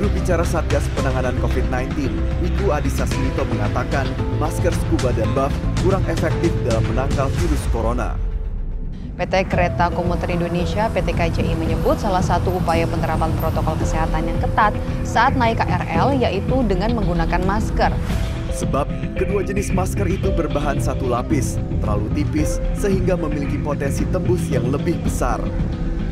Juru bicara Satgas Penanganan COVID-19, Wiku Adhisa Smito mengatakan masker scuba dan buff kurang efektif dalam menangkal virus corona. PT Kereta Komuter Indonesia (PT KCI) menyebut salah satu upaya penerapan protokol kesehatan yang ketat saat naik KRL yaitu dengan menggunakan masker. Sebab kedua jenis masker itu berbahan satu lapis, terlalu tipis sehingga memiliki potensi tembus yang lebih besar.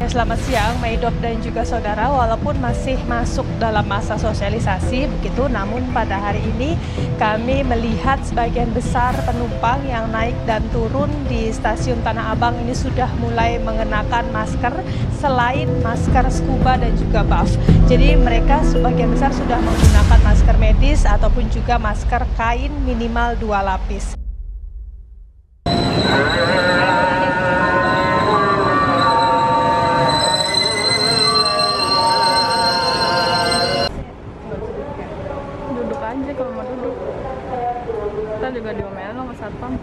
Selamat siang, Maidop dan juga saudara. Walaupun masih masuk dalam masa sosialisasi begitu, namun pada hari ini kami melihat sebagian besar penumpang yang naik dan turun di stasiun Tanah Abang ini sudah mulai mengenakan masker selain masker scuba dan juga buff. Jadi mereka sebagian besar sudah menggunakan masker medis ataupun juga masker kain minimal 2 lapis. Aja kalau mau duduk, kita juga diomelin sama satpam.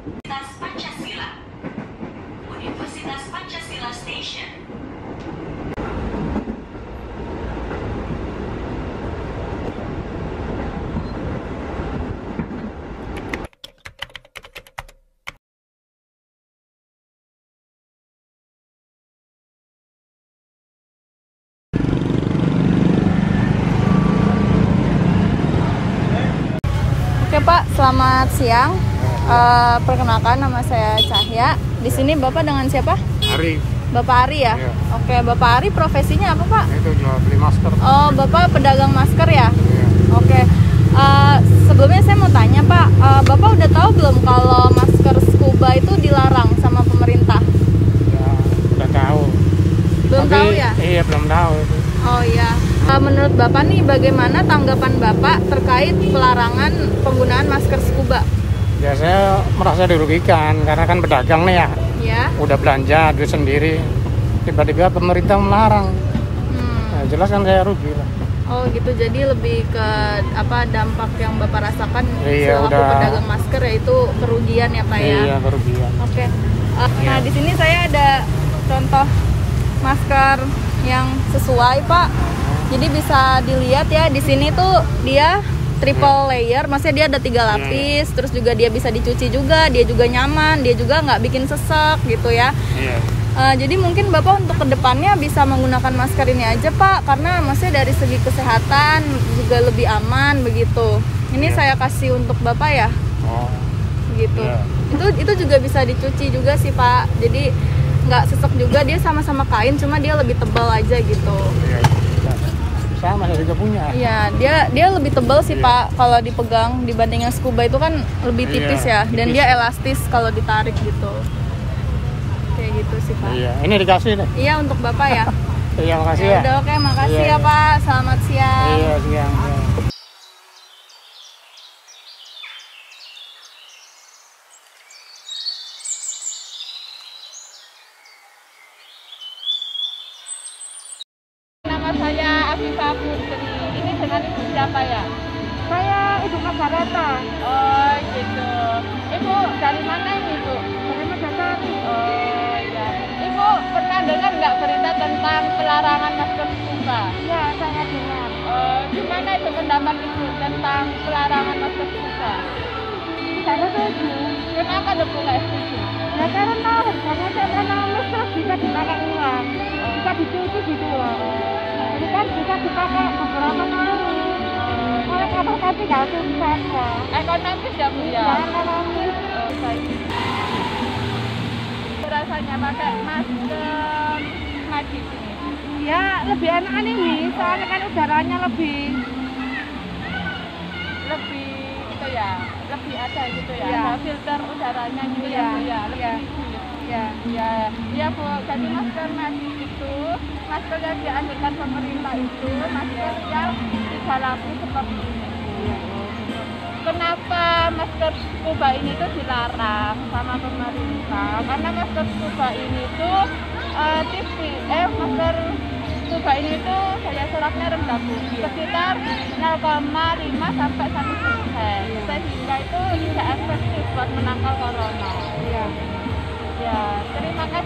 Universitas Pancasila, Universitas Pancasila Station. Oke Pak, selamat siang. Perkenalkan, nama saya Cahya. Di sini Bapak dengan siapa? Ari. Bapak Ari ya? Iya. Oke, Bapak Ari profesinya apa Pak? Itu jual beli masker. Oh, Bapak pedagang masker ya? Iya. Oke. Sebelumnya saya mau tanya Pak, Bapak udah tahu belum kalau masker scuba itu dilarang sama pemerintah? Ya, udah tahu. Belum Tapi, tahu ya? Iya, belum tahu itu. Oh iya. Menurut Bapak nih, bagaimana tanggapan Bapak terkait pelarangan penggunaan masker scuba? Ya, saya merasa dirugikan karena kan pedagang nih ya. Ya. Udah belanja duit sendiri. Tiba-tiba pemerintah melarang. Ya, jelas kan saya rugi lah. Oh gitu, jadi lebih ke apa dampak yang Bapak rasakan Iya, selaku udah. pedagang masker yaitu kerugian ya Pak ya? Iya, kerugian. Oke. Nah di sini saya ada contoh masker yang sesuai Pak. Jadi bisa dilihat ya, di sini tuh dia triple layer, maksudnya dia ada 3 lapis, terus juga dia bisa dicuci juga, dia juga nyaman, dia juga nggak bikin sesek gitu ya. Iya. Jadi mungkin Bapak untuk kedepannya bisa menggunakan masker ini aja Pak, karena maksudnya dari segi kesehatan juga lebih aman begitu. Ini Iya. saya kasih untuk Bapak ya, Oh. gitu. Iya. Itu juga bisa dicuci juga sih Pak, jadi nggak sesek juga, dia sama-sama kain, cuma dia lebih tebal aja gitu. Iya. Sama, saya juga punya. Iya, dia lebih tebal sih Iya. Pak kalau dipegang dibanding yang scuba itu kan lebih tipis Iya, ya, dan tipis. dia elastis kalau ditarik gitu. Kayak gitu sih Pak. Iya, ini dikasih deh. Iya untuk Bapak ya. Iya, makasih Ya ya. udah, oke, makasih Iya, ya iya. Pak. Selamat siang. Iya, siang. Iya. Nama saya Afifah Putri. Ini dengan Ibu siapa ya? Saya Ibu Margareta. Oh gitu. Ibu dari mana ini Bu? Dari Madasari. Oh iya. Ibu pernah dengar nggak berita tentang pelarangan masker scuba? Ya, saya dengar. Gimana itu pendapat Ibu tentang pelarangan masker scuba? Saya setuju. Kenapa Bu nggak setuju? Ya karena harganya terus bisa dipakai ulang, bisa dicuci gitu loh. Jadi kan bisa dipakai beberapa kali. Kalau kapal tapi nggak sukses ya. Ekonomis ya Bu ya? Ya, ekonomis. Rasanya pakai masker medis ini. Ya lebih enakan ini, soalnya kan udaranya lebih. Itu ya, lebih ada gitu ya, Iya. ada filter udaranya gitu Iya, ya Bu ya, lebih iya. hidup. Ya. Ya Bu, jadi masker medis itu, masker yang dianjurkan pemerintah itu, masker yang 3 lapis seperti ini Bu. Kenapa masker scuba ini tuh dilarang sama pemerintah? Karena masker scuba ini tuh masker scuba ini tuh daya serapnya rendah Bu, sekitar 0,5 sampai 1%, sehingga itu tidak efektif buat menangkal corona. Iya. Ya,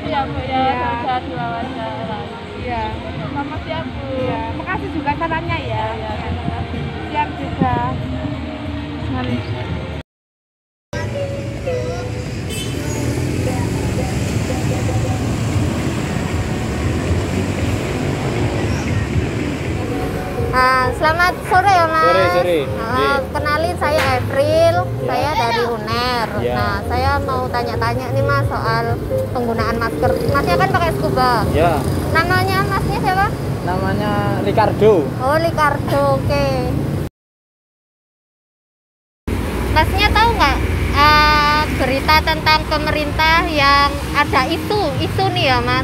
makasih ya Bu ya, Iya. sudah diwawancara. Iya. Selamat siang Bu. Iya. Makasih juga sarannya ya. Ya, terima kasih. Siang juga. Mari. Selamat sore ya Mas. Sore. Kenalin saya April, saya dari UNER. Ya. Nah, saya mau tanya-tanya nih Mas soal penggunaan masker. Masnya kan pakai scuba. Ya, Namanya Masnya siapa? namanya Ricardo. Oh, Ricardo, oke. Masnya tahu nggak berita tentang pemerintah yang ada isu nih ya Mas?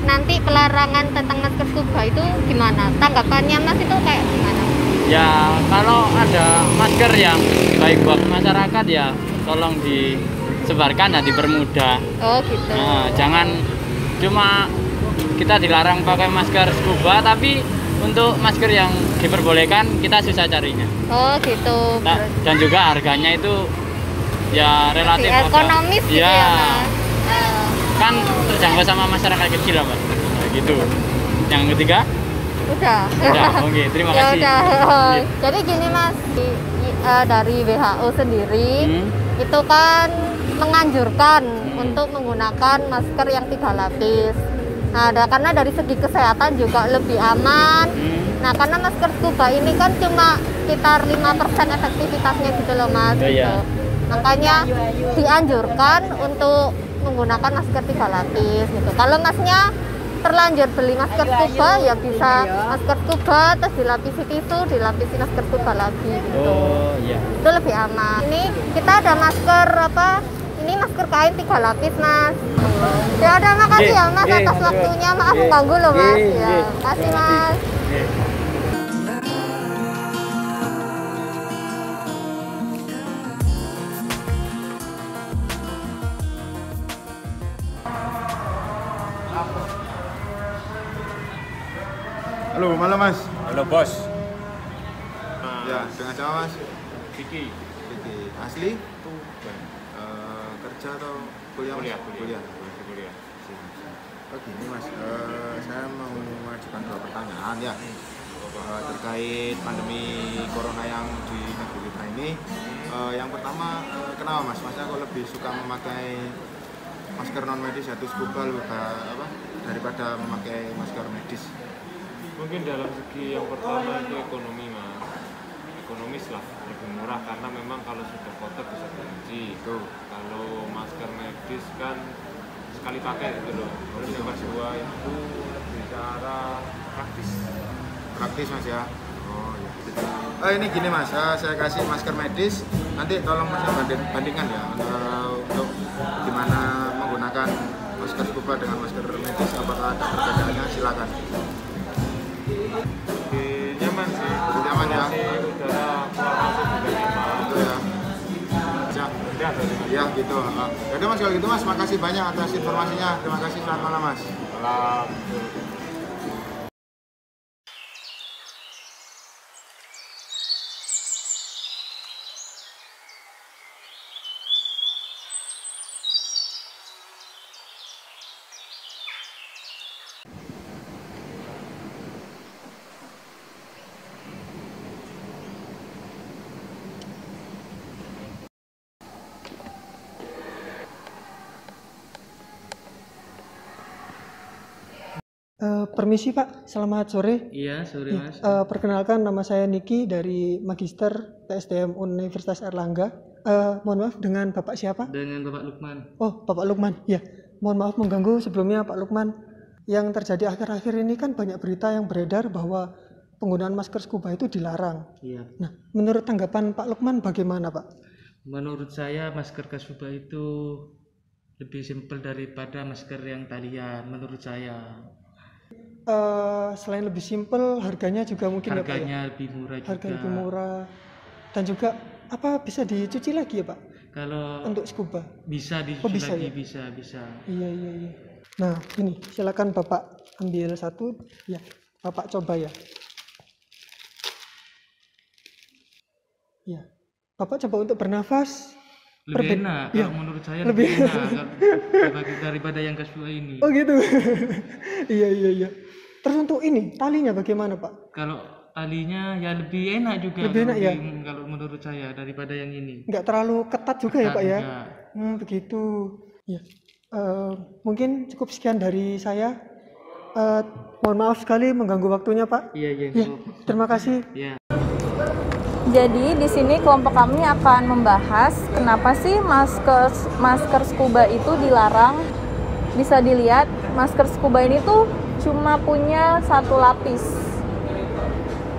Nanti pelarangan tentang masker scuba itu gimana? Tanggapannya Mas itu kayak gimana? Ya, kalau ada masker yang baik buat masyarakat ya tolong disebarkan dan dipermudah. Oh gitu. Nah, jangan cuma kita dilarang pakai masker scuba, tapi untuk masker yang diperbolehkan kita susah carinya. Oh gitu. Dan juga harganya itu ya relatif Lebih ekonomis gitu ya Mas. Kan terjangkau sama masyarakat kecil lah Pak. Nah, gitu. Yang ketiga? Udah. Oke, terima Ya kasih. udah. Iya. Jadi gini Mas, dari WHO sendiri itu kan menganjurkan untuk menggunakan masker yang 3 lapis. Nah, karena dari segi kesehatan juga lebih aman. Nah, karena masker scuba ini kan cuma sekitar 5% efektivitasnya gitu loh Mas. Iya. Gitu. Makanya dianjurkan untuk menggunakan masker 3 lapis gitu. Kalau Masnya terlanjur beli masker scuba ya bisa masker scuba terus dilapisi tisu, dilapisi masker scuba lagi gitu. Oh iya. Itu lebih aman. Ini kita ada masker apa? Ini masker kain 3 lapis Mas. Ya udah, makasih ya Mas atas waktunya. Maaf mengganggu loh Mas. Ya, makasih Mas. Halo, malam Mas. Halo bos. Ya, dengan siapa Mas? Vicky. Vicky. Asli? Kerja atau kuliah? Mas? Kuliah. Oh gini Mas, saya mau mengajukan 2 pertanyaan ya terkait pandemi corona yang di negeri kita ini. Yang pertama, kenapa Mas? Masnya kok lebih suka memakai masker non medis atau scuba daripada memakai masker medis? Mungkin dalam segi yang pertama itu ekonomi Mas. Ekonomis lah, lebih murah karena memang kalau sudah kotor bisa ganti. Kalau masker medis kan sekali pakai gitu loh. Terus yang kedua itu lebih cara praktis. Praktis Mas ya. Oh iya. Ini gini Mas, saya kasih masker medis. Nanti tolong Mas bandingkan ya untuk gimana menggunakan masker scuba dengan masker medis. Apakah ada perbedaannya? Silakan. Lebih nyaman sih. Lebih nyaman ya. Udara keluar masuk juga nyaman. Itu ya. Ya gitu. Yaudah Mas, kalau gitu Mas, makasih banyak atas informasinya. Terima kasih, selamat malam Mas. Malam. Permisi Pak, selamat sore. Iya, sore Mas. Perkenalkan, nama saya Niki dari Magister PSDM Universitas Airlangga. Mohon maaf, dengan Bapak siapa? Dengan Bapak Lukman. Oh, Bapak Lukman. Ya, mohon maaf mengganggu sebelumnya Pak Lukman. Yang terjadi akhir-akhir ini kan banyak berita yang beredar bahwa penggunaan masker scuba itu dilarang. Iya. Nah, menurut tanggapan Pak Lukman bagaimana Pak? Menurut saya masker scuba itu lebih simpel daripada masker yang talian menurut saya. Selain lebih simpel, harganya juga mungkin harganya lebih murah juga. Harga lebih murah. Dan juga apa bisa dicuci lagi ya Pak? Kalau untuk scuba bisa dicuci bisa, lagi, ya? bisa. Iya. Nah, ini silakan Bapak ambil satu. Ya, Bapak coba ya. Ya, Bapak coba untuk bernafas. lebih enak ya, kalau menurut saya lebih enak daripada yang casual ini. Oh gitu. Iya. Terus untuk ini talinya bagaimana Pak? Kalau talinya ya lebih enak juga. Lebih enak ya. Kalau menurut saya daripada yang ini. Nggak terlalu ketat juga ya Pak ya. Begitu. Ya. Mungkin cukup sekian dari saya. Mohon maaf sekali mengganggu waktunya Pak. Iya. Ya, terima kasih. Ya. Jadi di sini kelompok kami akan membahas kenapa sih masker scuba itu dilarang. Bisa dilihat masker scuba ini tuh cuma punya satu lapis.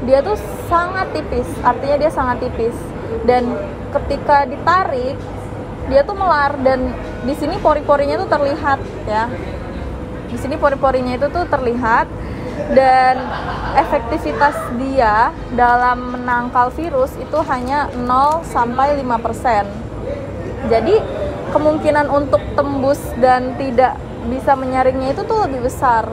Dia tuh sangat tipis, artinya dia sangat tipis. Dan ketika ditarik, dia tuh melar dan di sini pori-porinya tuh terlihat ya. Di sini pori-porinya itu tuh terlihat. Dan efektivitas dia dalam menangkal virus itu hanya 0-5%. Jadi kemungkinan untuk tembus dan tidak bisa menyaringnya itu tuh lebih besar.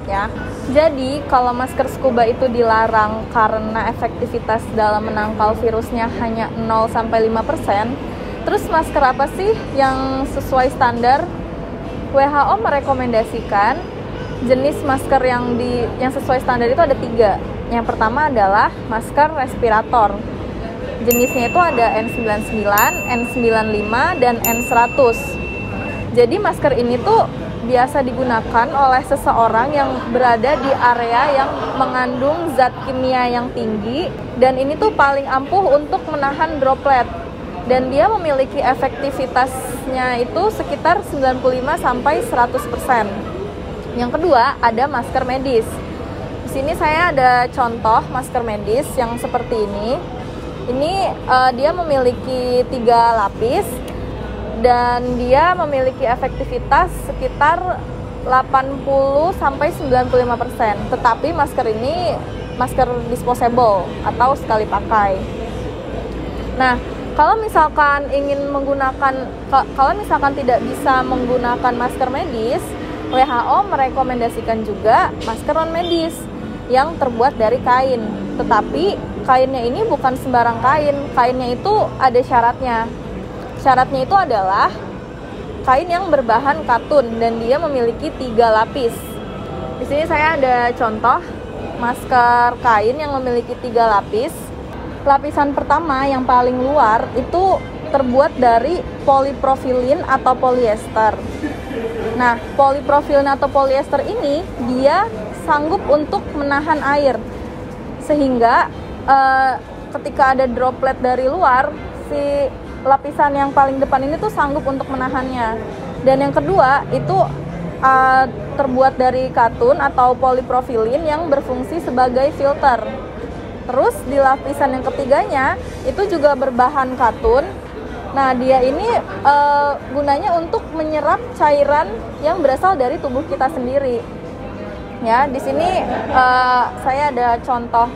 Ya. Jadi kalau masker scuba itu dilarang karena efektivitas dalam menangkal virusnya hanya 0-5%, terus masker apa sih yang sesuai standar? WHO merekomendasikan jenis masker yang sesuai standar itu ada 3. Yang pertama adalah masker respirator. Jenisnya itu ada N99, N95, dan N100. Jadi masker ini tuh biasa digunakan oleh seseorang yang berada di area yang mengandung zat kimia yang tinggi dan ini tuh paling ampuh untuk menahan droplet. Dan dia memiliki efektivitasnya itu sekitar 95-100%. Yang kedua ada masker medis. Di sini saya ada contoh masker medis yang seperti ini. Ini dia memiliki 3 lapis dan dia memiliki efektivitas sekitar 80-95%. Tetapi masker ini masker disposable atau sekali pakai. Nah, kalau misalkan tidak bisa menggunakan masker medis, WHO merekomendasikan juga masker non medis yang terbuat dari kain. Tetapi kainnya ini bukan sembarang kain. Kainnya itu ada syaratnya. Syaratnya itu adalah kain yang berbahan katun dan dia memiliki 3 lapis. Di sini saya ada contoh masker kain yang memiliki 3 lapis. Lapisan pertama yang paling luar itu terbuat dari polipropilin atau polyester. Nah, polipropilin atau polyester ini dia sanggup untuk menahan air sehingga ketika ada droplet dari luar, si lapisan yang paling depan ini tuh sanggup untuk menahannya. Dan yang kedua itu terbuat dari katun atau polipropilin yang berfungsi sebagai filter. Terus di lapisan yang ketiganya itu juga berbahan katun. Nah, dia ini gunanya untuk menyerap cairan yang berasal dari tubuh kita sendiri. Ya, di sini saya ada contoh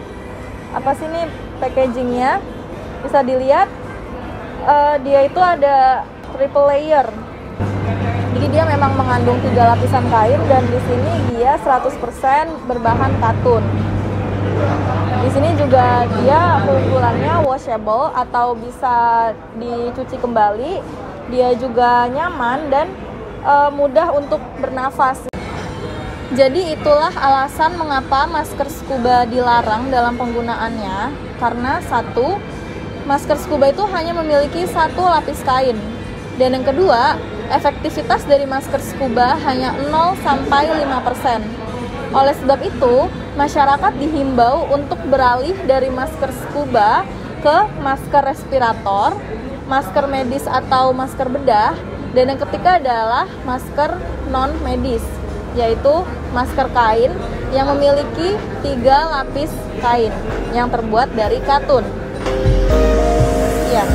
apa sih ini packagingnya. Bisa dilihat dia itu ada triple layer. Jadi dia memang mengandung 3 lapisan kain dan di sini dia 100% berbahan katun. Di sini juga dia keunggulannya washable atau bisa dicuci kembali. Dia juga nyaman dan mudah untuk bernafas. Jadi itulah alasan mengapa masker scuba dilarang dalam penggunaannya. Karena satu, masker scuba itu hanya memiliki 1 lapis kain. Dan yang kedua, efektivitas dari masker scuba hanya 0-5%. Oleh sebab itu, masyarakat dihimbau untuk beralih dari masker scuba ke masker respirator, masker medis atau masker bedah, dan yang ketiga adalah masker non-medis, yaitu masker kain yang memiliki 3 lapis kain yang terbuat dari katun. Sekian.